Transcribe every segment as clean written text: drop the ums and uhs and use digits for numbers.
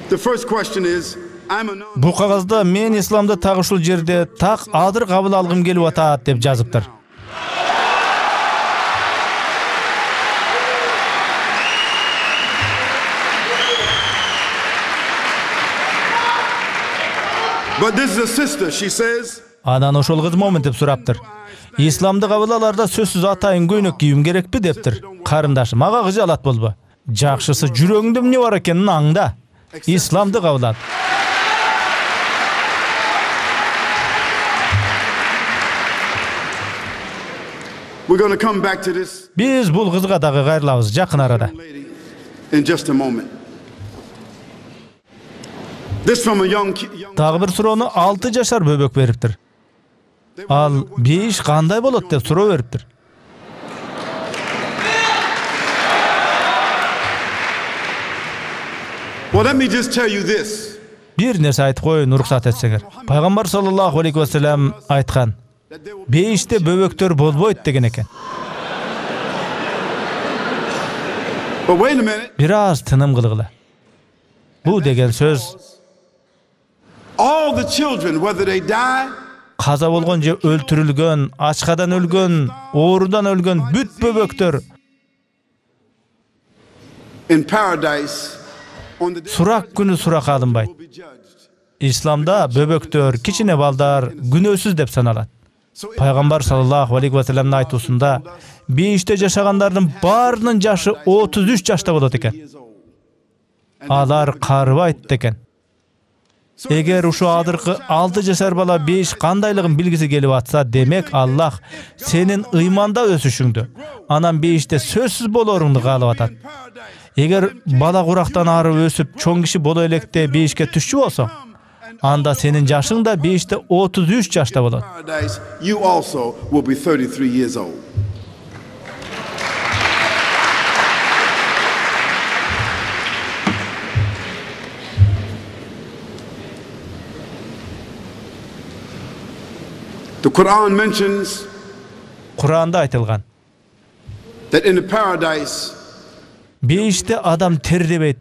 The first question is, Бу кагазда мен исламды так ушул жерде так адыр кабыл алгым келип атат деп жазыптыр. But this is a sister, she says. Анан ошол кыз моментип сураптыр. Исламды кабыл аларда сөзсүз атайын көйнөк кийим керекпи дептир. Карындашым, ага кыжалат болбо. Жакшысы жүрөгүңдө эмне бар экенин аңда. Исламды кабыл ал. We're going to come back to this. Биз бул кызга дагы кайрылабыз жакын арада. In just a moment. This from a young Дагы бир суроону 6 жашар бөбөк бериптир. Ал бейиш кандай болот деп суроо бериптир. Well, let me just tell you this. Бир нерсе айтып коюн, уруксат этсеңер. Пайгамбар саллаллаху алейхи ва саллям айткан: "Бейиште бөбөктөр болбойт" деген экен. But wait a minute. Бир аз тыным кылгыла. Бу деген сөз All the children, whether they die, каза болгон же өлтүрүлгөн, ачкадан өлгөн, оорудан өлгөн бүт бөбөктөр in paradise on the day сурак күнү суракка алынбайт. will be judged. Исламда бөбөктөр, кичине балдар күнөөсүз деп саналат. Пайгамбар саллаллаху алейхи ва салламдын айтуусунда бейиште жашагандардын баарынын жашы 33 жашта болот экен. Алар карыбайт экен. Эгер ушу адыркы 6 жашар бала бейиш кандайлыгын билгиси келип атса, демек Аллах сенин ыйманда өсүшүңдү, анан бейиште сөзсүз болоруңду каалап атат. Эгер бала курактан ары өсүп, чоң киши боло электе бейишке түшчү болсоң, анда сенин жашың да бейиште 33 жашта болот. Paradise, you also will be 33 years old. The Quran mentions Куранда айтылган: that in the paradise, бейиште адам тердебейт.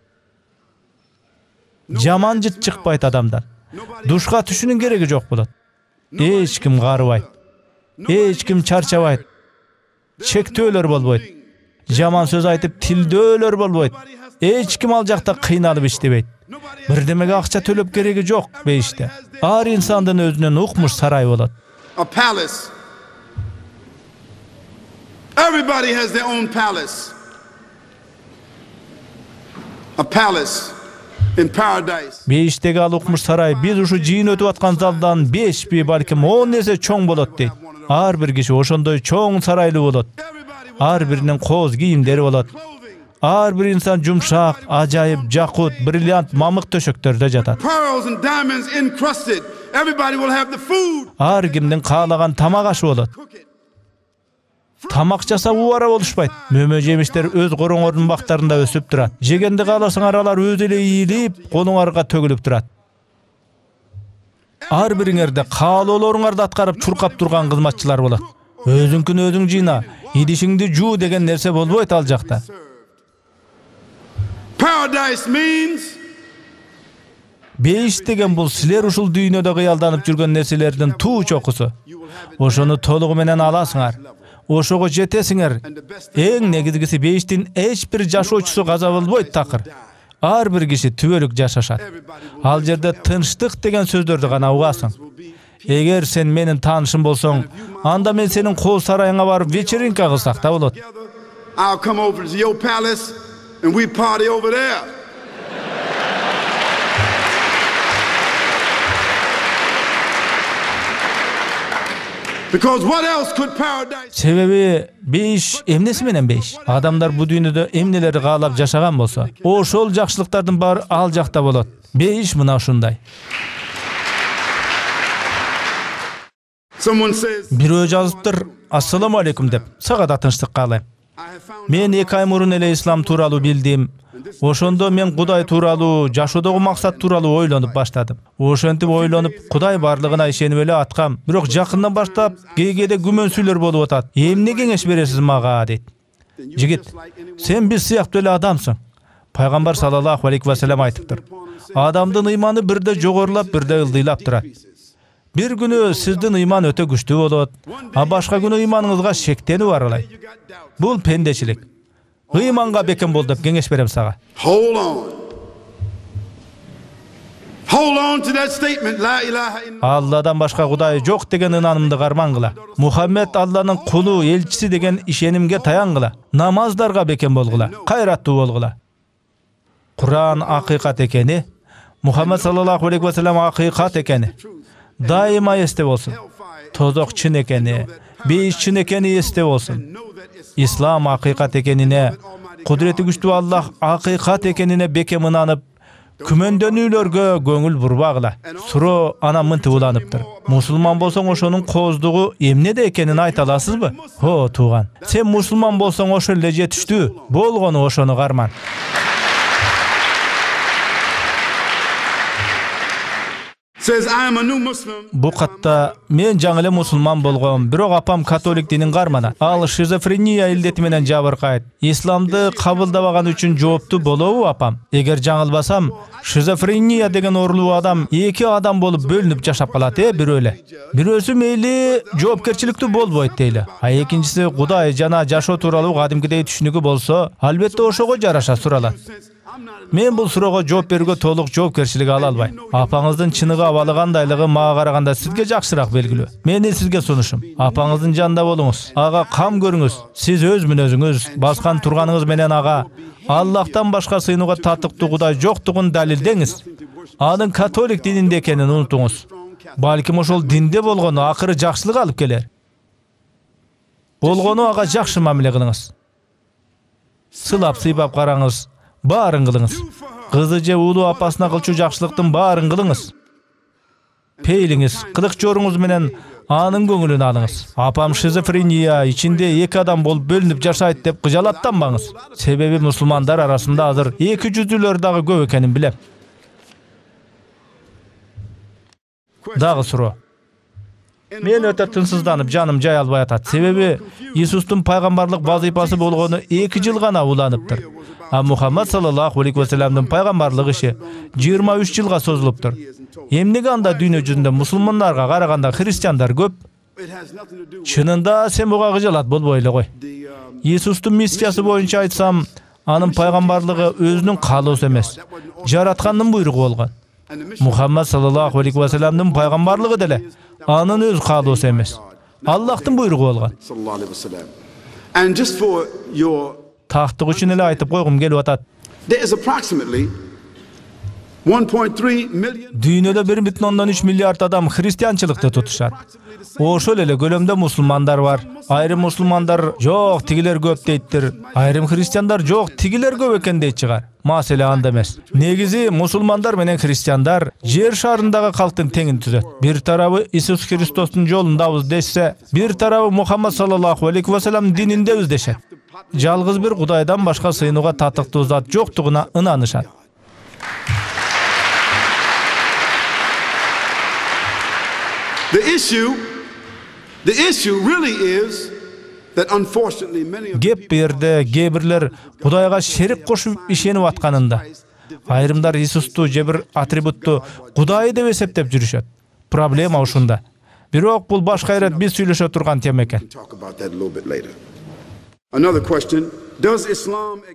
Жаман жыт чыкпайт адамдан. Душка түшүнүн кереги жок болот. Эч ким карыбайт. Эч ким чарчабайт. Чектөөлөр болбойт. Жаман сөз айтып тилдөөлөр болбойт. Эч ким ал жакта кыйналып иштебейт. Бирдемеге акча төлөп кереги жок бейиште. Ар инсандын өзүнүн укмуш сарай болот. a palace. Everybody has their own palace. A palace in paradise. Бейиштеги ал укмуш сарай биз ушу жыйын өтүп аткан залдан 5 балким 10 эсе чоң болот дейт. Ар бир киши ошондой чоң сарайлуу болот. Ар биринин кооз кийимдери болот. Ар бир инсан жумшак, ажайып, жакут, бриллиант, мамык төшөктөрдө жатат. Pearls and diamonds encrusted. Everybody will have the food. Ар кимдин каалаган тамак ашы болот. Тамак жасап убара болушпайт. Мөмө жемиштер өз короңордун бактарында өсүп турат. Жегенди кааласаңар алар өзү эле ийилип, колуңарга төгүлүп турат. Ар бириңерде каалоолоруңарды аткарып чуркап турган кызматчылар болот. Өзүңкүн өзүң жыйна, идишиңди жуу деген нерсе болбойт ал жакта. Paradise means Бейиш деген бул силер ушул дүйнөдө кыялданып жүргөн нерселердин туу чокусу. Ошону толугу менен аласыңар. Ошого жетесиңер. Эң негизгиси бейиштин эч бир жашоочусу каза болбойт такыр. Ар бир киши түбөлүк жашашат. Ал жерде тынчтык деген сөздөрдү гана угасың. Эгер сен менин таанышым болсоң, анда мен сенин кол сарайыңа барып вечеринка кылсак да болот. I'll come over to your palace and we party over there. Because what else could paradise? Себеби бейиш эмнеси менен бейиш? Адамдар бу дүйнөдө эмнелерди каалап жашаган болсо, ошол жакшылыктардын баары ал жакта болот. Бейиш мына ушундай. Someone says, Бирөө жазыптыр: "Ассаламу алейкум" деп. Сага да тынчтык каалайм. Мен 2 ай мурун эле ислам тууралуу билдим. Ошондо мен Кудай тууралуу, жашоодогу максат тууралуу ойлонуп баштадым. Ошентип ойлонуп, Кудай барлыгына ишенип эле аткам. Бирок жакындан баштап кээде күмөнсүйлөр болуп атат. Эмне кеңеш бересиз мага дейт. Жигит, сен биз сыяктуу эле адамсың. Пайгамбар саллаллаху алейхи ва саллям айтыптыр. Адамдын ыйманы бирде жогорулап, бирде ылдыйлап турат. Bir günü sizdin ыйман өтө күчтүү болот, а башка күнү ыйманыңызга шектенип аралайт. Бул пендечилик. Ыйманга бекем бол деп кеңеш берем сага. Hold on. Hold on to that statement, la ilaha illallah. Алладан башка Кудай жок деген ынанымды карман кыла. Мухаммед Алланын кулу, элчиси деген ишенимге таянгыла. Намаздарга бекем болгула, кайраттуу болгула. Куран акыйкат экени, Мухаммед саллаллаху алейхи ва саллям акыйкат экени дайыма эсте болсун. Тозок чын экени, бейиш чын экени эсте болсун. Ислам акыйкат экенине, кудурети күчтүү Аллах акыйкат экенине бекем ынанып, күмөндөнүүлөргө көңүл бурбагыла. Суроо ана мынтип уланыптыр. Мусулман болсоң ошонун кооздугу эмнеде экенин айта аласызбы? О, тууган. Сен мусулман болсоң ошол эле жетиштүү. Болгону ошону карман. Бу катта мен жаңы эле мусулман болгом, бирок апам католик динин кармана. Ал шизофрения илдети менен жабыркайт. Исламды кабылдабаган үчүн жооптуу болобу апам? Эгер жаңылбасам, шизофрения деген оорулуу адам эки адам болуп бөлүнүп жашап калат, бирөө эле. Бирөөсү мейли жоопкерчиликтүү болбойт дейли. А экинчиси Кудай жана жашоо тууралуу кадимкидей түшүнүгү болсо, албетте ошого жараша суралат. Мен бул суроого жооп берүүгө толук жоопкерчилик ала албайм. Апаңыздын чыныгы абалы кандайлыгы мага караганда сизге жакшыраак белгилүү. Менин сизге сунушум: апаңыздын жанында болуңуз, ага кам көрүңүз. Сиз өз мүнөзүңүз, баскан турганыңыз менен ага Аллахтан башка сыйынууга татыктуу Кудай жоктугун далилдеңиз. Анын католик дининде экенин унутуңуз. Балким ошол динде болгону акыры жакшылык алып келер. Болгону ага жакшы мамиле кылыңыз. Сылап сыйпап караңыз. Баарын кылыңыз. Кызы же уулу апасына кылчу жакшылыктын баарын кылыңыз. Пейлиңиз, кылык жоруңуз менен анын көңүлүн алыңыз. Апам шизофрения ичинде эки адам болуп бөлүнүп жашайт деп кыжалаттанбаңыз. Себеби мусулмандар арасында азыр эки жүздүүлөр дагы көп экенин билем. Дагы суроо. Мен өтө тынсызданып, жаным жай албай атат. Себеби Иисустун пайгамбарлык вазыйпасы болгону 2 жыл гана уланыптыр. А Мухаммад саллаллаху алейхи ва салламдын пайгамбарлык иши 23 жылга созулуптур. Эмнеге анда дүйнө жүзүндө мусулмандарга караганда христиандар көп? Чынында сен буга кыжалат болбой эле кой. Иисустун миссиясы боюнча айтсам, анын пайгамбарлыгы өзүнүн каалоосу эмес, жараткандын буйругу болгон. Мухаммад саллаллаху алейхи ва салламдын пайгамбарлыгы деле анын өз каалоосу эмес, Аллахтын буйругу болгон. Тактык үчүн эле айтып койгум келип атат. Дүйнөдө 1,3 миллиард адам христианчылыкты тутушат. Ошол эле көлөмдө мусулмандар бар. Айрым мусулмандар жок, тигилер көп дейттир. Айрым христиандар жок, тигилер көп экен дейт чыгар. Маселе анда эмес. Негизи мусулмандар менен христиандар жер шарындагы калктын теңин түзөт. Бир тарабы Иисус Христостун жолундабыз дешсе, бир тарабы Мухаммад саллаллаху алейхи ва саллям дининдебиз дешет. Жалгыз бир Кудайдан башка сыйынууга татыктуу зат жоктугуна ынанышат. Кеп берде кээ-бирлер Кудайга шерик кошуп ишенип атканында. Айрымдар Иисусту же бир атрибутту Кудай деп эсептеп жүрүшөт. Проблема ушунда. Бирок бул башка ирет биз сүйлөшө турган тема экен.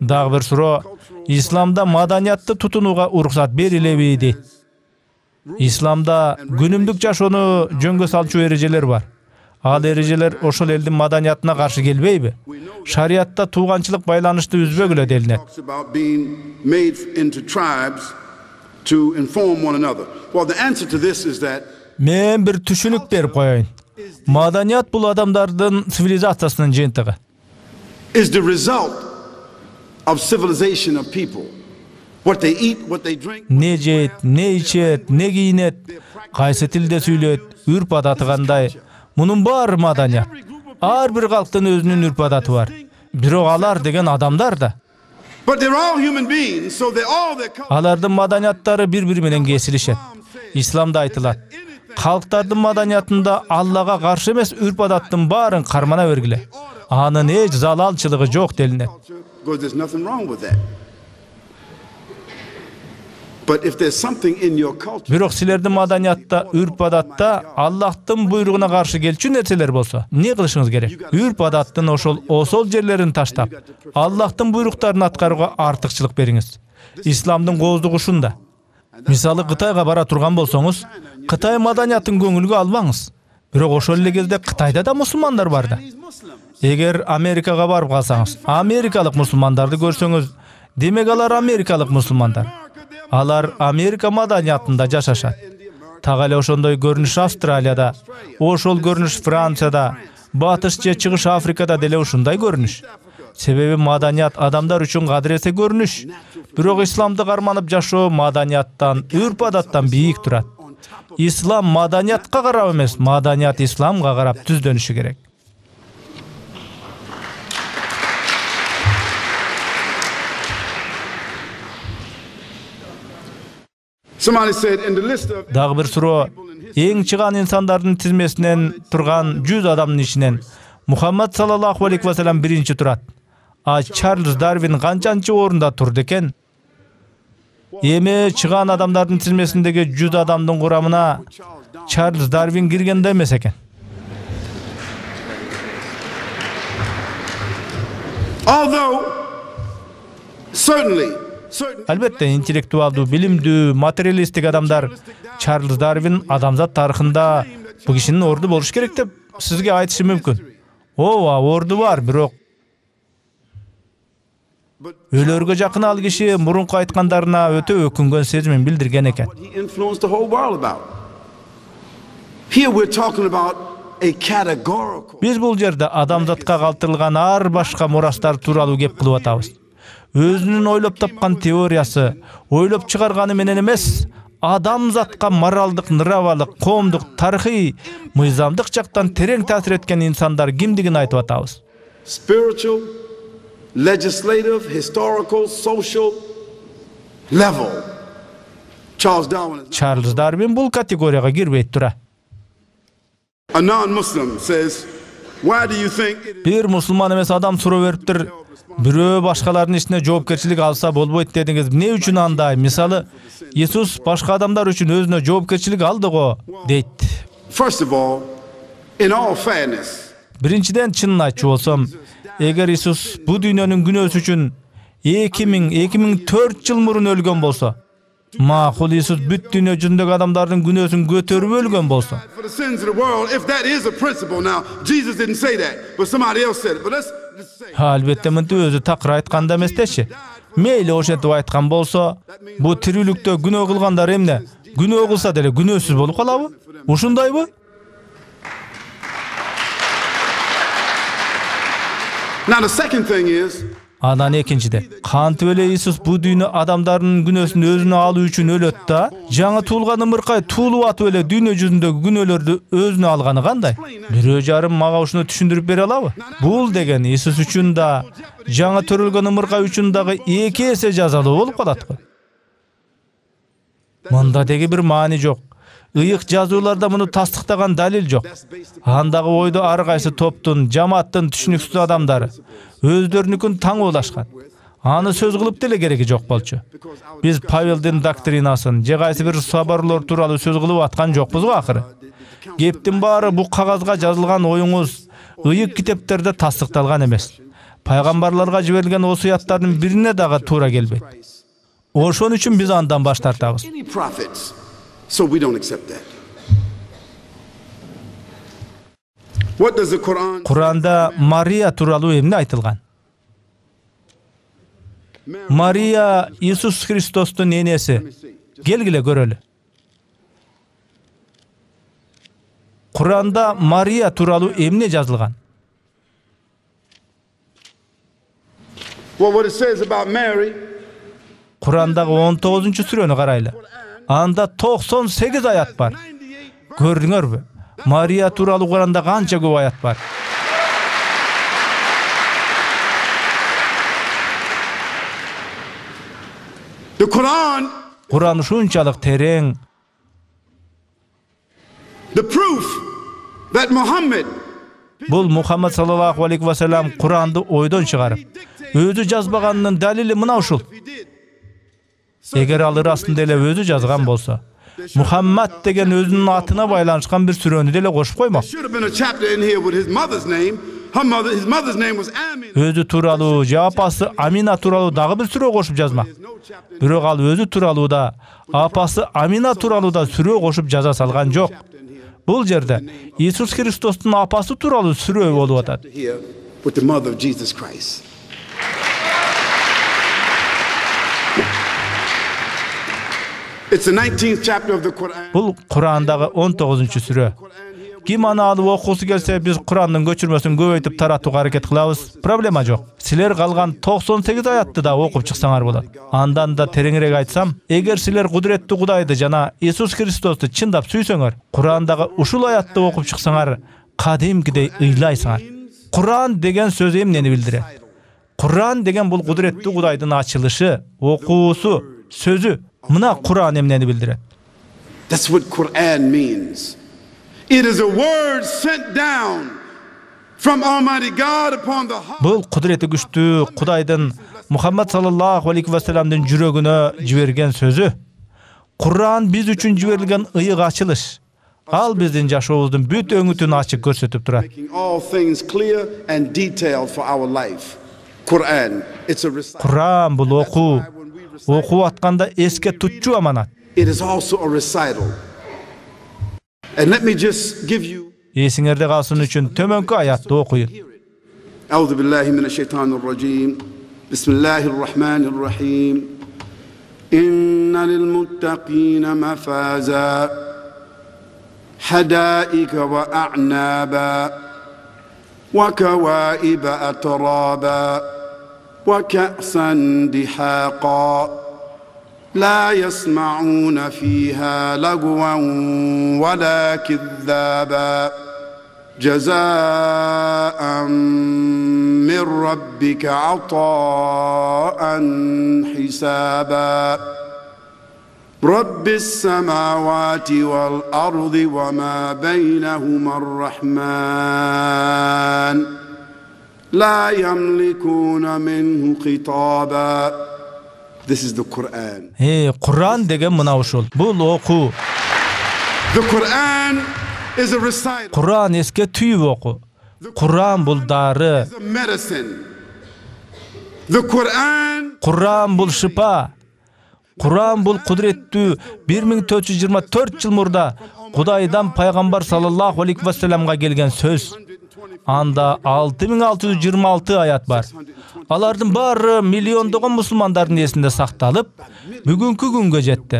Дагы бир суроо: Исламда маданиятты тутунууга уруксат берилеби дейт. Исламда күнүмдүк жашоону жөнгө салчу эрежелер бар. Ал эрежелер ошол элдин маданиятына каршы келбейби? Шариатта тууганчылык байланышты үзбөгүлө делинет. Мен бир түшүнүк берип коеюн. Маданият бул адамдардын цивилизациясынын жыйынтыгы. Не жейт, не ичет, не кийинет, кайсы тилде сүйлөйт, үрп адаты кандай. Мунун баары маданият. Ар бир калктын өзүнүн үрп адаты бар. Бирок алар деген адамдар да. Алардын маданияттары бири-бири менен кесилишет. Исламда айтылат: калктардын маданиятында Аллага каршы эмес үрп адаттын баарын кармана бергиле. Анын эч залалчылыгы жок делинет. But if there's something in your culture, Бирок силердин маданиятта, үрп-адатта Аллахтын буйругуна каршы келчү нерселер болсо, эмне кылышыңыз керек? Үрп-адаттын ошол осол жерлерин таштап, Аллахтын буйруктарын аткарууга артыкчылык бериңиз. Исламдын кооздугу ушунда. Мисалы Кытайга бара турган болсоңуз, Кытай маданиятын көңүлгө албаңыз. Бирок ошол эле кезде Кытайда да мусулмандар бар да. Эгер Америкага барып калсаңыз, америкалык мусулмандарды көрсөңүз, демек алар америкалык мусулмандар. Алар Америка маданиятында жашашат. Так эле ошондой көрүнүш Австралияда, ошол көрүнүш Францияда, Батыш же Чыгыш Африкада деле ушундай көрүнүш. Себеби маданият адамдар үчүн кадыресе көрүнүш. Бирок исламды карманып жашоо маданияттан, үрп-адаттан бийик турат. Ислам маданиятка карап эмес, маданият исламга карап түздөнүшү керек. somebody said in the list of Дагы бир суроо, эң чыган инсандардын тизмесинен турган 100 адамдын ичинен Мухаммад саллаллаху алейхи ва саллям биринчи турат. А Чарльз Дарвин канчанчы орунда турду экен? Эми чыган адамдардын тизмесиндеги 100 адамдын курамына Чарльз Дарвин кирген да эмес экен. although certainly Албетте, интеллектуалдуу, билимдүү, материалисттик адамдар Чарльз Дарвин адамзат тарыхында бул кишинин орду болуш керек деп сизге айтышы мүмкүн. Ооба, орду бар, бирок өлөргө жакын ал киши мурунку айткандарына өтө өкүнгөн сезимин билдирген экен. he influenced the whole world about. Here we're talking about a categorical. Биз бул жерде адамзатка калтырылган ар башка мурастар тууралуу кеп кылып атабыз. Өзүнүн ойлоп тапкан теориясы, ойлоп чыгарганы менен эмес, адамзатка моралдык, нравалык, коомдук, тарыхый, мыйзамдык жактан терең таасир эткен инсандар кимдигин айтып атабыз. Spiritual, legislative, historical, social level. Charles Darwin is Чарльз Дарвин бул категорияга кирбейт тура. a non-Muslim says, why do you think it is Бир мусулман эмес адам суроо бериптир. Бирөө башкалардын ичине жоопкерчилик алса болбойт дедиңиз. Эмне үчүн андай? Мисалы, Иисус башка адамдар үчүн өзүнө жоопкерчилик алды го, дейт. First of all, in all fairness, Биринчиден чынын айтчу болсом, эгер Иисус бу дүйнөнүн күнөөсү үчүн 2000-2004 жыл мурун өлгөн болсо, макул Иисус бүт дүйнө жүзүндөгү адамдардын күнөөсүн көтөрүп өлгөн болсо, for the sins of the world, if that is a principle, now Jesus didn't say that, but somebody else said it. But let's say албетте мынтип өзү такыр айтканда эместечи. Мейли ошентип айткан болсо, бу тирүүлүктө күнөө кылгандар эмне? Күнөө кылса деле күнөөсүз болуп калабы? Ушундайбы? now the second thing is Анан экинчиде, кантип эле Иисус бу дүйнө адамдардын күнөөсүн өзүнө алуу үчүн өлөт да, жаңы туулган ымыркай туулуп атып эле дүйнө жүзүндөгү күнөөлөрдү өзүнө алганы кандай? Бирөө жарым мага ушуну түшүндүрүп бере алабы? Бул деген Иисус үчүн да, жаңы төрөлгөн ымыркай үчүн дагы 2 эсе жазалуу болуп калат го. Мында деги бир маани жок. Ыйык жазууларда муну тастыктаган далил жок. Андагы ойду ар кайсы топтун, жамааттын түшүнүксүз адамдары өздөрүнүкүн таң улашкан. Аны сөз кылып деле кереги жок болчу. Биз Павелдин доктринасын, же кайсы бир соборлор тууралуу сөз кылып аткан жокпуз го акыры. Кептин баары бу кагазга жазылган оюңуз ыйык китептерде тастыкталган эмес. Пайгамбарларга жиберилген осуяттардын бирине дагы туура келбейт. Ошон үчүн биз андан баш тартабыз. any prophets, so we don't accept that. What does the Quran Куранда Мария тууралуу эмне айтылган? Мария Иисус Христостун энеси. Келгиле көрөлү. Куранда Мария тууралуу эмне жазылган? Well, what it says about Mary, Курандагы 19-сүрөнү карайлы. Анда 98 аят бар. Көрдүңөрбү? Мария тууралуу Куранда канча көп аят бар. the Quran, Куран ушунчалык терең. the proof that Muhammad Бул Мухаммад саллаллаху алейхи ва саллям Куранды ойдон чыгарып, өзү жазбаганынын далили мына ушул. Eger al ырасында эле өзү жазган болсо, Muhammad деген өзүнүн атына байланышкан bir сүрөнү деле кошуп коймок. Өзү тууралуу же апасы Амина тууралуу дагы bir сүрө кошуп жазмак. Бирок ал өзү тууралуу да, апасы Амина тууралуу да сүрө кошуп жаза салган жок. Бул жерде Иисус Христостун апасы тууралуу сүрө болуп атат. Бул Курандагы 19-сүрө. Ким аны алып окуусу келсе, биз Курандын көчүрмөсүн көбөйтүп таратууга аракет кылабыз. Проблема жок. Силер калган 98 аятты да окуп чыксаңар болот. Андан да тереңирээк айтсам, эгер силер кудуреттүү Кудайды жана Иисус Христосту чындап сүйсөңөр, Курандагы ушул аятты окуп чыксаңар, кадимкидей ыйлайсыңар. Куран деген сөз эмнени билдирет? Куран деген бул кудуреттүү Кудайдын ачылышы, окуусу, сөзү. Мына Куран эмнени билдирет? That's what Quran means. It is a word sent down from Almighty God upon the heart. Бул кудурети күчтүү Кудайдын Мухаммад саллаллаху алейхи ва салламдын жүрөгүнө жиберген сөзү. Куран биз үчүн жиберилген ыйык ачылыш. Ал биздин жашообуздун бүт өңүтүн ачык көрсөтүп турат. All things clear and detailed for our life. Quran, it's a recital. Куран бул окуу атканда эске тутчу аманат. It is also a recital. And let me just give you Эсиңерде калсын үчүн төмөнкү аятты окуйун. A'udhu billahi minash shaitanir rajim. Bismillahir rahmanir rahim. Inna lil muttaqina mafaza. Hadaika wa a'naba. Wa kawaiba atraba. Wa ka'san dihaqa. لا يسمعون فيها لغوا ولا كذابا جزاء من ربك عطاء حسابا رب السماوات والأرض وما بينهما الرحمن لا يملكون منه خطابا. This is the Quran. Quran деген мына ушул. Бул окуу. The Quran is a recital. Quran эске түйүп окуу. Quran бул дары. The Quran. Quran бул шыпа. Quran бул кудуреттүү 1424 жыл мурда Кудайдан пайгамбар саллаллаху алейхи ва салламга келген сөз. Анда 6626 аят бар. Алардын баары миллиондогон мусулмандардын эсинде сакталып, бүгүнкү күнгө жетти.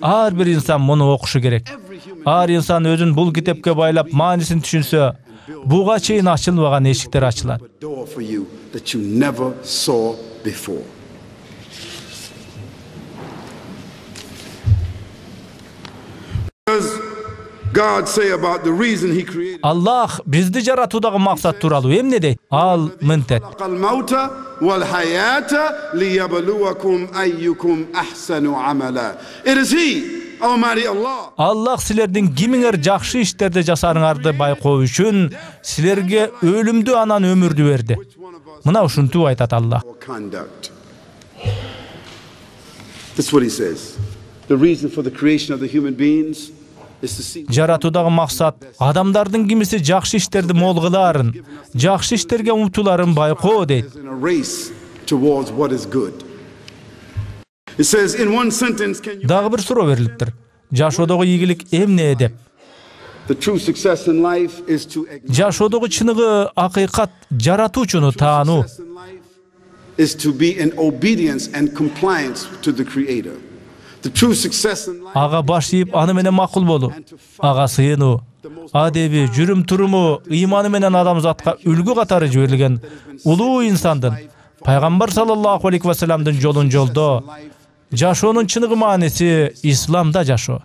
Ар бир инсан муну окушу керек. Ар инсан өзүн бул китепке байлап, маанисин түшүнсө, буга чейин ачылбаган эшиктер ачылат. Аллах бизди жаратуудагы максат тууралуу эмне дейт? Ал мынтет. Аллах силердин кимиңер жакшы иштерди жасарыңарды байкоо үчүн силерге өлүмдү анан өмүрдү берди. Мына ушунтип айтат Аллах. That's what he says. The reason for the creation of the human beings жаратуудагы максат адамдардын кимиси жакшы иштерди мол кылаарын, жакшы иштерге умтуларын байкоо дейт. Дагы бир суроо берилиптир. Жашоодогу ийгилик эмне деп? Жашоодогу чыныгы акыйкат жаратуучуну таануу. Ага баш ийип, аны менен макул болуу, ага сыйынуу, адеби, жүрүм туруму, ыйманы менен адамзатка үлгү катары жиберилген улуу инсандын, пайгамбар саллаллаху алейхи ва салламдын жолун жолдоо, жашоонун чыныгы мааниси исламда жашоо.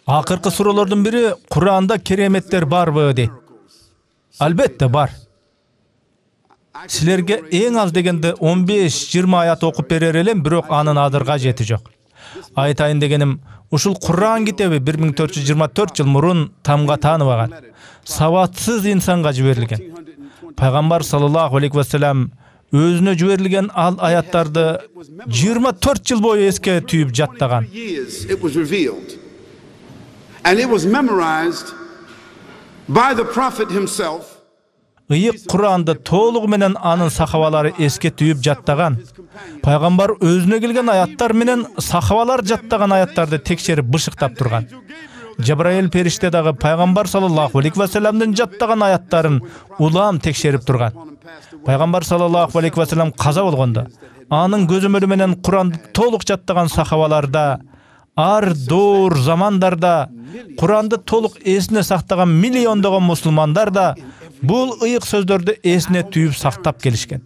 Акыркы суроолордун бири, Куранда кереметтер барбы дейт. Албетте бар. Силерге эң аз дегенде 15-20 аят окуп берер элем, бирок анын адырга жети жок. Айтайын дегеним, ушул Кур'ан китеби 1424 жыл мурун тамга тааныбаган, саватсыз инсанга жиберилген. Пайгамбар саллаллаху алейхи ва саллям өзүнө жиберилген ал аяттарды 24 жыл бою эске түйүп жаттаган. And it was memorized by the prophet himself. Ыйык Куранды толугу менен анын сахабалары эске түйүп жаттаган. Пайгамбар өзүнө келген аяттар менен сахабалар жаттаган аяттарды текшерип бышыктап турган. Жабраил периште дагы пайгамбар саллаллаху алейхи ва салламдын жаттаган аяттарын улам текшерип турган. Пайгамбар саллаллаху алейхи ва саллам каза болгондо, анын көзөмөлү менен Куранды толук жаттаган сахабаларда ар доор замандарда Куранды толук эсине сактаган миллиондогон мусулмандар да бул ыйык сөздөрдү эсине түйүп сактап келишкен.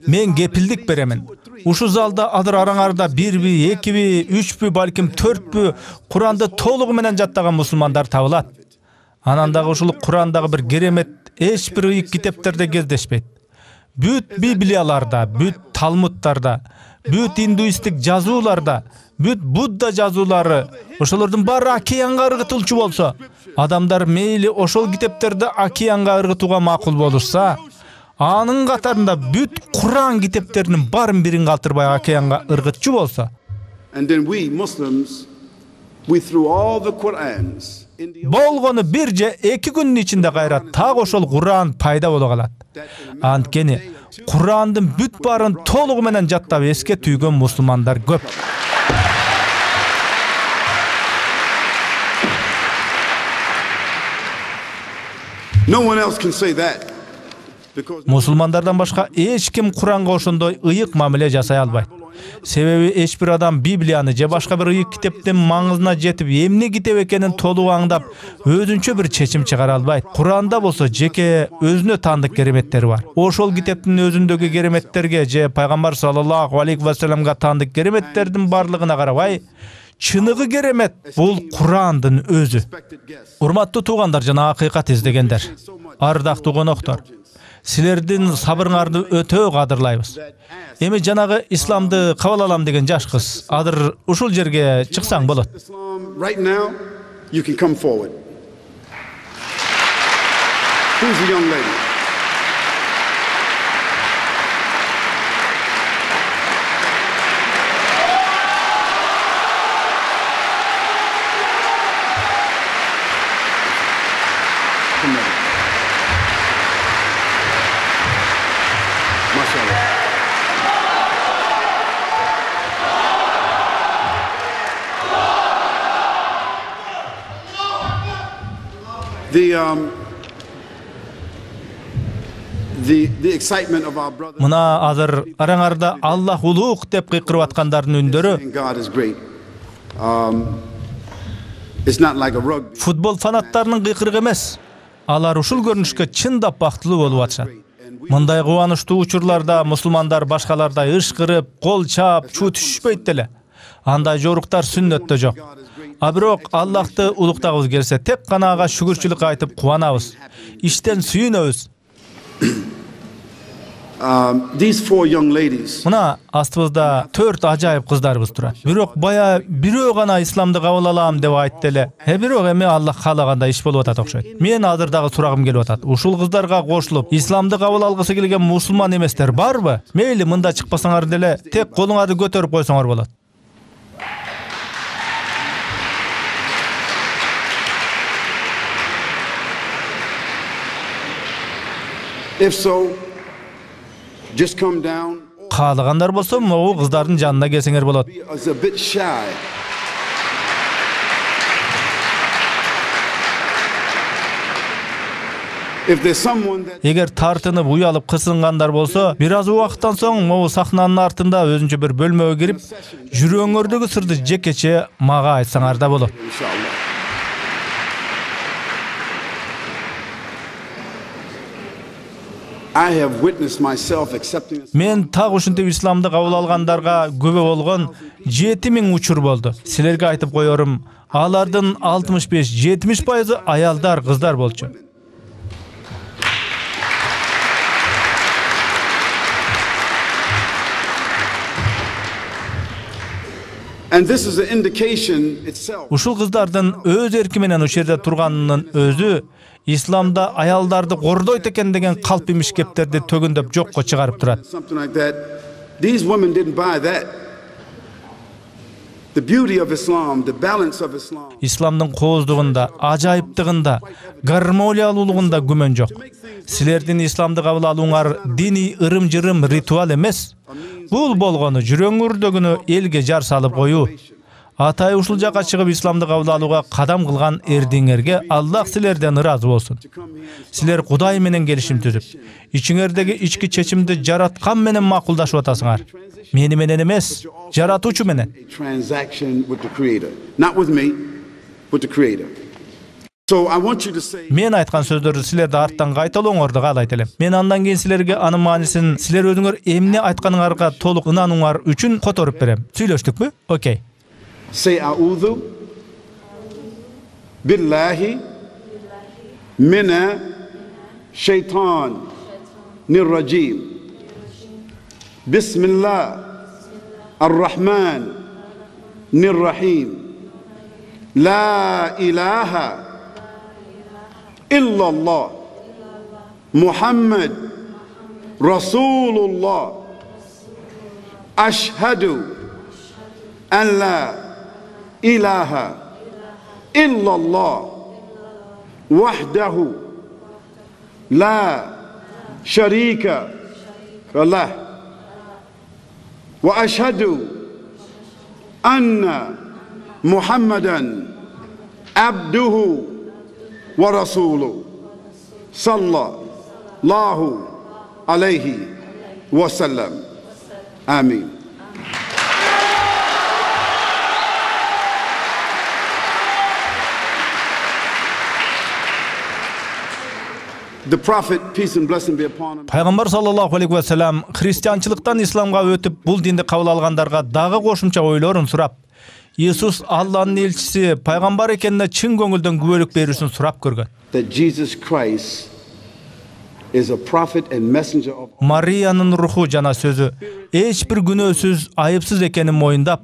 Мен кепилдик беремин. Ушу залда адыр араңарда 1-би, 2-би, 3-бі, балким 4-бі Куранды толугу менен жаттаган мусулмандар табылат. Анан дагы ушул Курандагы бир керемет эч бир ыйык китептерде кездешпейт. Бүт Библияларда, бүт Талмудтарда, бүт индуистик жазууларда, бүт Будда жазуулары, ошолордун баары океанга ыргытылчу болсо, адамдар мейли ошол китептерди океанга ыргытууга макул болушса, анын катарында бүт Куран китептеринин барын бирин калтырбай океанга ыргытчу болсо, болгону бир же 2 күндүн ичинде кайра так ошол Куран пайда боло калат. Анткени Курандын бүт барын толугу менен жаттап эске түйгөн мусулмандар көп. Мусулмандардан башка эч ким Куранга ошондой ыйык мамиле жасай албайт. Себеби эч бир адам Библияны же башка бир ыйык китептин маңызына жетип, эмне китеп экенин толук аңдап, өзүнчө бир чечим чыгара албайт. Куранда болсо жеке өзүнө таандык кереметтери бар. Ошол китептин өзүндөгү кереметтерге же пайгамбар саллаллаху алейхи ва салламга таандык кереметтердин барлыгына карабай, чыныгы керемет бул Курандын өзү. Урматтуу туугандар жана акыйкат издегендер, ардактуу коноктор, силердин сабырыңарды өтө кадырлайбыз. Эми жанагы исламды кабыл алам деген жаш кыз азыр ушул жерге чыксаң болот. Right now, you can come forward. Who's the young lady? Come here. Mashallah. The excitement of our brothers. Мына азыр араңарда Аллах улук деп кыйкырып аткандардын үндөрү God is great. It's not like a rugby. футбол фанаттарынын кыйкырыгы эмес. Алар ушул көрүнүшкө чындап бактылуу болуп атышат. Мындай кубанычтуу учурларда мусулмандар башкалардай ышкырып, кол чаап, чуу түшпөйт деле. Андай жоруктар сүннөттө жок. А бирок Аллахты улуктагыбыз келсе, тек гана ага шүгүрчүлүк айтып кубанабыз. Иштен сүйүнөбүз. These 4 young ladies. Мына астыбызда 4 ажайып кыздарыбыз турат. Бирок бая бирөө гана исламды кабыл алам деп айтты эле. Бирок эми Аллах каалаганда иш болуп атат окшойт. Мен азыр дагы сурагым келип атат. Ушул кыздарга кошулуп, исламды кабыл алгысы келген мусулман эместер барбы? Мейли мында чыкпасаңар деле, тек колуңарды көтөрүп койсоңор болот. If so, just come down. Каалагандар болсо, могу кыздардын жанына келсеңер болот. It's a bit shy. If there's someone that Эгер тартынып, уялып, кысынгандар болсо, бир аз убакыттан соң могу сахнанын артында өзүнчө бир бөлмөгө кирип, жүрөгүңөрдөгү сырды жекече мага айтсаңар да болот. inshallah. I have witnessed myself accepting. Мен так ушинтип исламды кабыл алгандарга көбө болгон 7000 учур болду. Силерге айтып коерум, алардын 65-70% аялдар, кыздар болчу. And this is an indication itself. Ушул кыздардын өз эрки менен ошол жерде турганынын өзү исламда аялдарды кордойт экен деген калп имиш кептерди төгүндөп жокко чыгарып турат. Something like that. These women didn't buy that. The beauty of Islam, the balance of Islam. Исламдын кооздугунда, ажайыптыгында, гармониялуулугунда күмөн жок. Силердин исламды кабыл алууңар диний ырым-жырым ритуал эмес. Бул болгону жүрөңүрдөгүнү элге жар салып коюу. Атай ушул жака чыгып исламды кабыл алууга кадам кылган эрдиңерге Аллах силерден ыраазы болсун. Силер Кудай менен келишим түзүп, ичиңердеги ички чечимди жараткан менен макулдашып атасыңар. Мени менен эмес, жаратуучу менен. Transaction with the Creator, not with me, with the Creator. So I want you to say. Мен айткан сөздөрдү силерди арттан кайталооңорду каалайт элем. Мен андан кийин силерге анын маанисин силер өзүңөр эмне айтканыңарга толук ынанууңар үчүн которуп берем. Сүйлөштүкпү? Окей. Say a'udhu billahi mina shaitan nirrajim. Bismillah ar-Rahman nirrahim. La ilaha illallah Muhammad Rasulullah. Ashhadu an la ilaha illallah wahdahu la sharika lah wa ashhadu anna Muhammadan abduhu wa rasuluhu sallallahu alayhi wa sallam. Amin. The prophet, peace and blessing be upon him. Пайгамбар саллаллаху алейхи ва саллям христианчылыктан исламга өтүп, бул динди кабыл алгандарга дагы кошумча ойлорун сурап, Иисус Алланын элчиси, пайгамбар экенине чын көңүлдөн күбөлүк берүүсүн сурап көргөн. That Jesus Christ is a prophet and messenger of Мариянын руху жана сөзү эч бир күнөөсүз, айыпсыз экенин моюндап,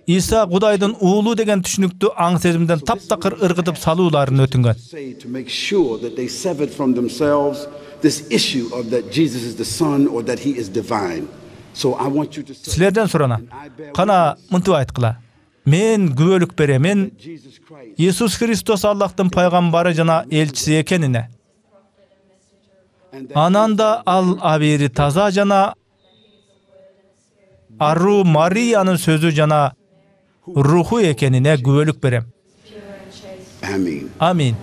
Иса Кудайдын уулу деген түшүнүктү аң сезимден таптакыр ыргытып салууларын өтүнгөн. to make sure that they severed from themselves this issue of that Jesus is the Son or that he is divine. So I want you to say Силерден сурана. Кана мынтип айткыла. Мен күбөлүк беремин Jesus Christ Иисус Христос Аллахтын пайгамбары жана элчиси экенине. Анан да ал абири таза жана ару Мариянын сөзү жана руху экенине күбөлүк берем. Amen. Амин.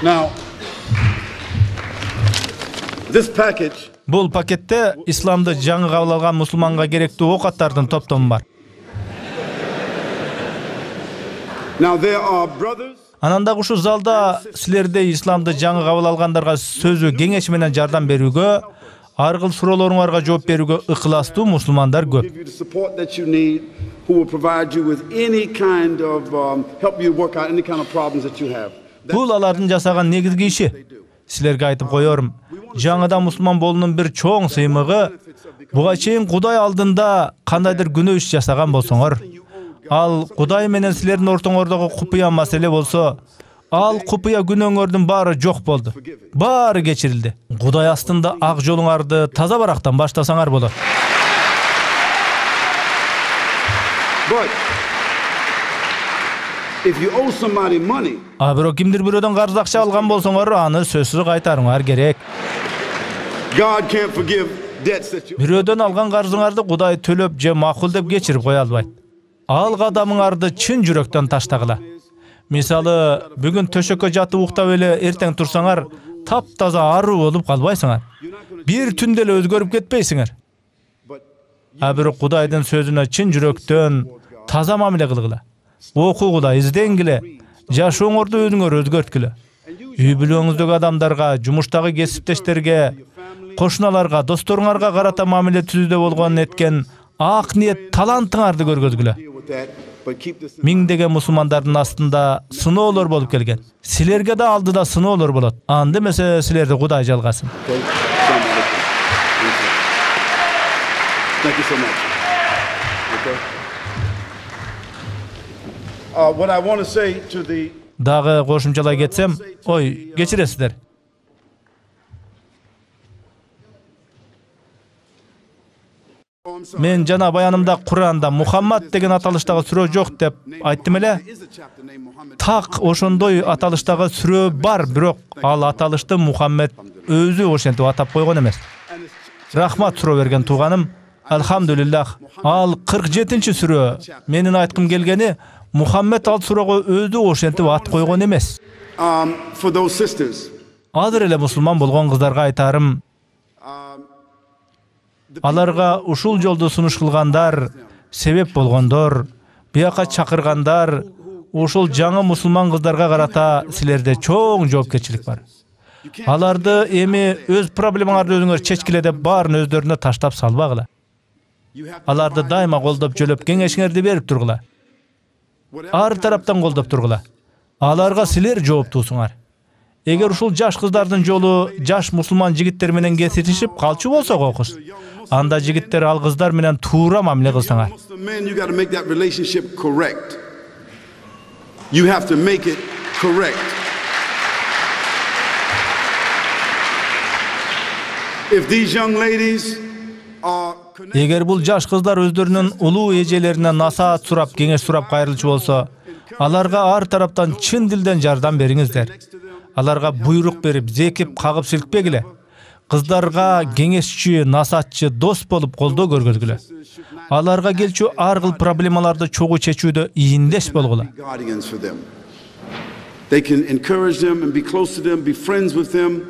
Now, this package Бул пакетте исламды жаңы кабыл алган мусулманга керектүү окаттардын топтому бар. now there are brothers Анан дагы ушу залда силерде исламды жаңы кабыл алгандарга сөзү кеңеш менен жардам берүүгө, ар кыл суроолоруңарга жооп берүүгө ыкыластуу мусулмандар көп. give you the support that you need, who will provide you with any kind of help you work out any kind of problems that you have. Бул алардын жасаган негизги иши. Силерге айтып коёрум, жаңыдан мусулман болуунун бир чоң сыймыгы буга чейин Кудай алдында кандайдыр күнөө иш жасаган болсоңор, ал Кудай менен силердин ортоңордогу купуя маселе болсо, ал купуя күнөөңөрдүн баары жок болду. Баары кечирилди. Кудай астында ак жолуңарды таза барактан баштасаңар болот. But if you owe somebody money, А бирок кимдир бирөөдөн карыз акча алган болсоңор, аны сөзсүз кайтарыңар керек. God can't forgive debts that you Бирөөдөн алган карызыңарды Кудай төлөп же макул деп кечирип кое албайт. Ал кадамыңарды чын жүрөктөн таштагыла. Мисалы, бүгүн төшөккө жатып уктап эле эртең турсаңар, таптаза аруу болуп калбайсыңар. Бир түндө эле өзгөрүп кетпейсиңер. А бирок Кудайдын сөзүнө чын жүрөктөн таза мамиле кылгыла. Окугула, изденгиле, жашооңорду өзүңөр өзгөрткүлө. үй бүлөңүздөгү адамдарга, жумуштагы кесиптештерге, кошуналарга, досторуңарга карата мамиле түзүүдө болгон эткен ак ниет талантыңарды көргөзгүлө. Миңдеген мусулмандардын астында сыноолор болуп келген. Силерге да алдыда сыноолор болот. Анда эмесе силерди Кудай жалгасын. Thank you so much. Okay. What I want to say to the Дагы кошумчалай кетсем, ой, кечиресиздер. Мен жана баянымда Куранда Мухаммад деген аталыштагы сүрө жок деп айттым эле. Так ошондой аталыштагы сүрө бар, бирок ал аталышты Мухаммад өзү ошентип атап койгон эмес. Рахмат суроо берген тууганым. Алхамдулиллах, ал 47-чи сүрө. Менин айткым келгени, Мухаммад ал сүрөгө өзү ошентип ат койгон эмес. for those sisters, Азыр эле мусулман болгон кыздарга айтарым, аларга ушул жолду сунуш кылгандар, себеп болгондор, бияка чакыргандар, ушул жаңы мусулман кыздарга карата силерде чоң жоопкерчилик бар. Аларды эми өз проблемаңарды өзүңөр чечкиле деп баарын өздөрүнө таштап салбагыла. Аларды дайыма колдоп жөлөп кеңешиңерди берип тургула. Ар тараптан колдоп тургула. Аларга силер жооптуусуңар. Эгер ушул жаш кыздардын жолу жаш мусулман жигиттер менен кесилишип калчу болсо кокус, анда жигиттер ал кыздар менен туура мамиле кылсаңар. men, you got to make that relationship correct. You have to make it correct. If these young ladies are Эгер бул жаш кыздар өздөрүнүн улуу эжелерине насаат сурап, кеңеш сурап кайрылчу болсо, аларга ар тараптан чын дилден жардам бериңиздер. Аларга буйрук берип, зекип, кагып силкпегиле. Кыздарга кеңешчи, насаатчы, дос болуп колдоо көргөзгүлө. Аларга келчү ар кыл проблемаларды чогуу чечүүдө ийиндеш болгула. guardians for them. They can encourage them and be close to them, be friends with them,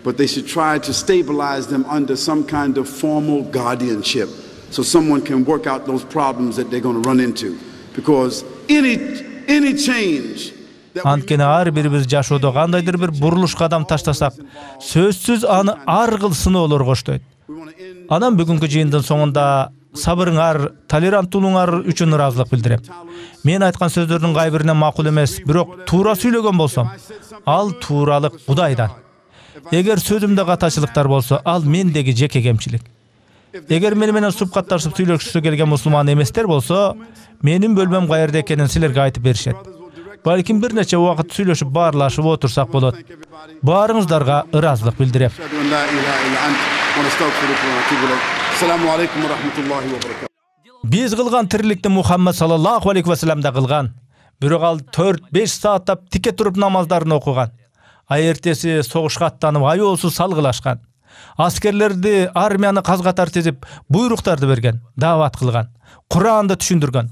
but they should try to stabilize them under some kind of formal guardianship so someone can work out those problems that they're going to run into. Because any change Анткени ар бирибиз жашоодо кандайдыр бир бурулуш кадам таштасак, сөзсүз аны ар кыл сыноолор коштойт. Анан бүгүнкү жыйындын соңунда сабырыңар, толеранттуулугуңар үчүн ыраазылык билдирем. Мен айткан сөздөрдүн кайбиринен макул эмес, бирок туура сүйлөгөн болсом, ал тууралык Кудайдан. Эгер сөзүмдө катачылыктар болсо, ал мендеги жеке кемчилик. Эгер мени менен сухбатташып сүйлөшкүсү келген мусулман эместер болсо, менин бөлмөм каерде экенин силерге айтып беришет. Балким бир нече убакыт сүйлөшүп баарлашып отурсак болот. Баарыңыздарга ыраазылык билдирем. Биз кылган тириликти Мухаммад саллаллаху алейхи ва саллям да кылган. Бирок ал 4-5 сааттап тике туруп намаздарын окуган. Эртеси согушка аттанып аyoолсуз салгылашкан. Аскерлерди, армияны казгатар тизип, буйруктарды берген, даават кылган, Куранды түшүндүргөн.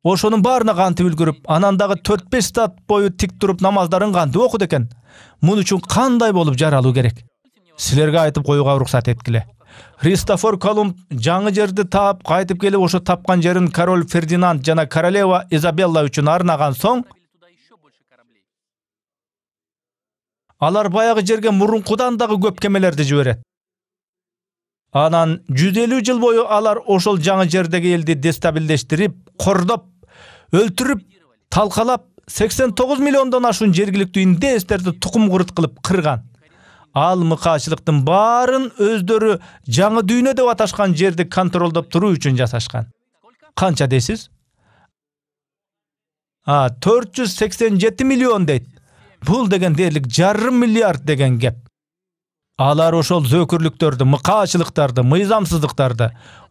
Ошонун баарына кантип үлгүрүп, анан дагы 4-5 саат бою тик туруп намаздарын кантип окуду экен? Мун үчүн кандай болуп жаралуу керек? Силерге айтып коюуга уруксат эткиле. Христофор Колумб жаңы жерди таап, кайтып келип, ошо тапкан жерин король Фердинанд жана королева Изабелла үчүн арнаган соң, алар баягы жерге мурункудан дагы көп кемелерди жиберет. Анан 150 жыл бою алар ошол жаңы жердеги элди дестабилдештирип, кордоп, өлтүрүп, талкалап, 89 миллиондон ашуун жергиликтүү индеестерди тукум курут кылып кырган. Ал мыкаачылыктын баарын өздөрү жаңы дүйнө деп аташкан жерди контролдоп туруу үчүн жасашкан. Канча дейсиз? 487 миллион дейт. Бул деген дээрлик 1,5 миллиард деген кеп. Алар ошол зөөкүрлүктөрдү, мыкаачылыктарды, мыйзамсыздыктарды,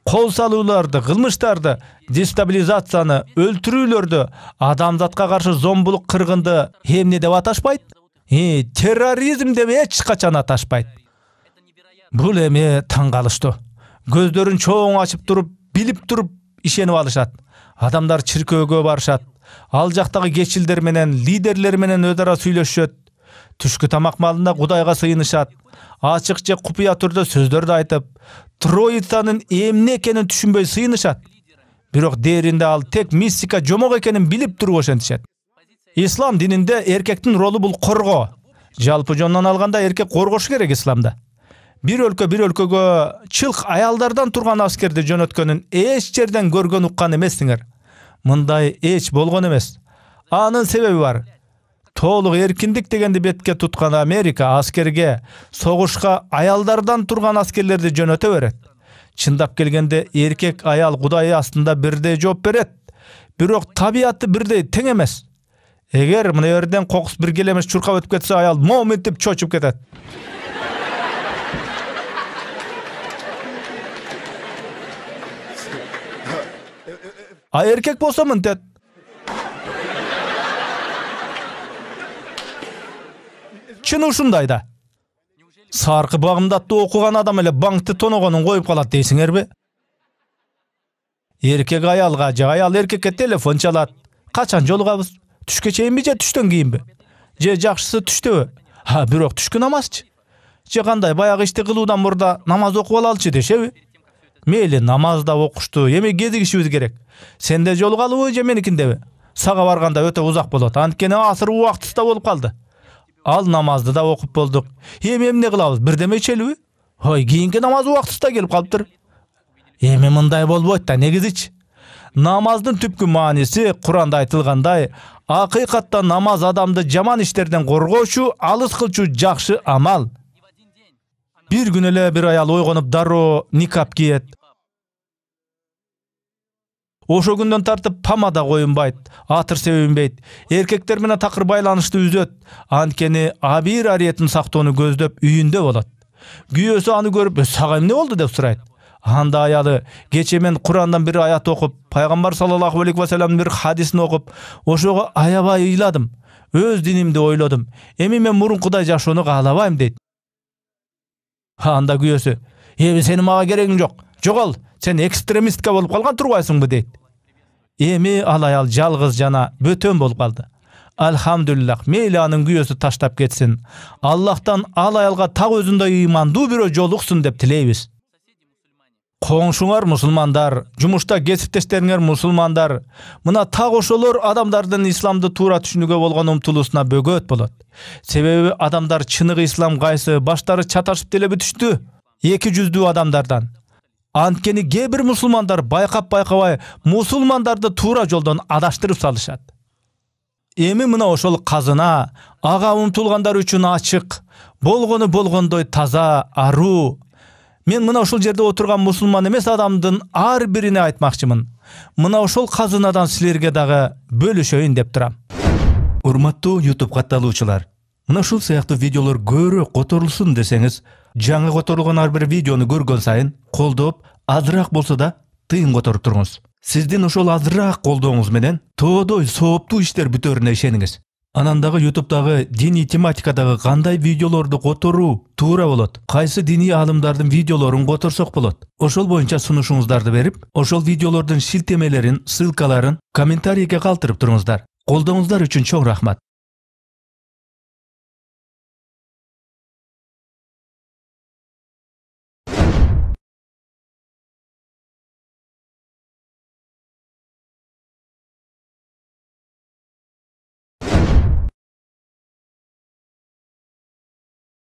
кол салууларды, кылмыштарды, дестабилизацияны, өлтүрүүлөрдү, адамзатка каршы зомбулук кыргынды эмне деп аташпайт? Терроризм деп эч качан аташпайт. Бул эми таң калыштуу. Көздөрүн чоң ачып туруп, билип туруп ишенип алышат. Адамдар чиркөөгө барышат. Ал жактагы кечилдер менен, лидерлер менен өз ара сүйлөшөт. Түшкү тамак маалында Кудайга сыйынышат. Ачык же купуя түрдө сөздөрдү айтып, Троицанын эмне экенин түшүнбөй сыйынышат. Бирок дээринде ал тек мистика жомок экенин билип туруп ошентишет. İslam dininde erkektin rolü bul korgo. Жалпы жондан алганда эркек коргош керек исламда. Bir өлкөгө чылк аялдардан турган аскерди жөнөткөнүн эч жерден көргөн уккан эмессиңер. Мындай эч болгон эмес. Анын себеби бар. Толук эркиндик дегенди бетке туткан Америка аскерге согушка аялдардан турган аскерлерди жөнөтө берет. Чындап келгенде эркек аял Кудайы астында бирдей жооп берет. Бирок табияты бирдей тең эмес. Эгер мына жерден кокус бир келемес чуркап өтүп кетсе, аял моментип чочуп кетет. А эркек болсо мынтет. Чыны ушундай да. Саркы Багымдатты окуган адам эле банкты тоногонун коюп калат дейсиңерби? Эркек аялга же аял эркекке телефон чалат. Качан жолугабыз? Түшкө чейинби же түштөн кийинби? Же жакшысы түштөбү? Бирок түшкү намазчы. Же кандай баягы ишти кылуудан мурда намаз окуп алалчы дешеби? Мейли намаз да окушту, эми кезигишибиз керек. Сенде жолугалыбы же меникиндеби? Сага барганда өтө узак болот. Анткени асыр убактыста болуп калды. Ал намазды да окуп болдук. Эми эмне кылабыз? Бирдеме ичелиби? Кийинки намаз убактыста келип калыптыр. Эми мындай болбойт да негизичи. Намаздын түпкү мааниси Куранда айтылгандай, акыйкатта намаз адамды жаман иштерден коргоочу, алыс кылчу жакшы амал. Bir gün эле bir аял ойгонуп дароо никап кийет. Ошо күндөн тартып помада коюнбайт, атыр себинбейт. Эркектер менен такыр байланышты үзөт. Анткени абир ариетин сактоону көздөп үйүндө болот. Күйөөсү аны көрүп, "Сага эмне болду?" деп сурайт. Анда аялы кече мен Курандан бир аят окуп, Пайгамбар саллаллаху алейхи ва салламдын бир хадисин окуп, ошого аябай ыйладым. Өз динимди ойлодум. Эми мен мурункудай жашоону каалабайм дейт. Анда күйөөсү, "Эми сенин мага керегиң жок. Жогол, сен экстремистке болуп калган турбайсыңбы?" дейт. Эми ал аял жалгыз жана бөтөн болуп калды. Алхамдулиллах, мейли анын күйөөсү таштап кетсин. Аллахтан ал аялга так өзүндөй ыймандуу бирөө жолуксун деп тилейбиз. Коңшуңар мусулмандар, жумушта кесиптештериңер мусулмандар, мына так ошолор адамдардын исламды туура түшүнүүгө болгон умтулуусуна бөгөт болот. Себеби адамдар чыныгы ислам кайсы, баштары чаташып деле бүтүштү. Эки жүздүү адамдардан. Анткени кээ бир мусулмандар байкап-байкабай мусулмандарды туура жолдон адаштырып салышат. Эми мына ошол казына ага умтулгандар үчүн ачык, болгону болгондой таза, аруу. Мен мына ошол жерде отурган мусулман эмес адамдын ар бирине айтмакчымын. Мына ошол казынадан силерге дагы бөлүшөйүн деп турам. Урматтуу YouTube катталуучулар, мына ушул сыяктуу видеолор көбүрөөк которулсун десеңиз, жаңы которулган ар бир видеону көргөн сайын колдоп, азыраак болсо да тыйын которуп туруңуз. Сиздин ошол азыраак колдооңуз менен тоодой сооптуу иштер бүтөрүнө ишениңиз. Анан дагы YouTube'дагы диний тематикадагы кандай видеолорду которуу туура болот, кайсы диний аалымдардын видеолорун которсок болот. Ошол боюнча сунушуңуздарды берип, ошол видеолордун шилтемелерин, ссылкаларын комментарийге калтырып туруңуздар. Колдооңуздар үчүн чоң рахмат.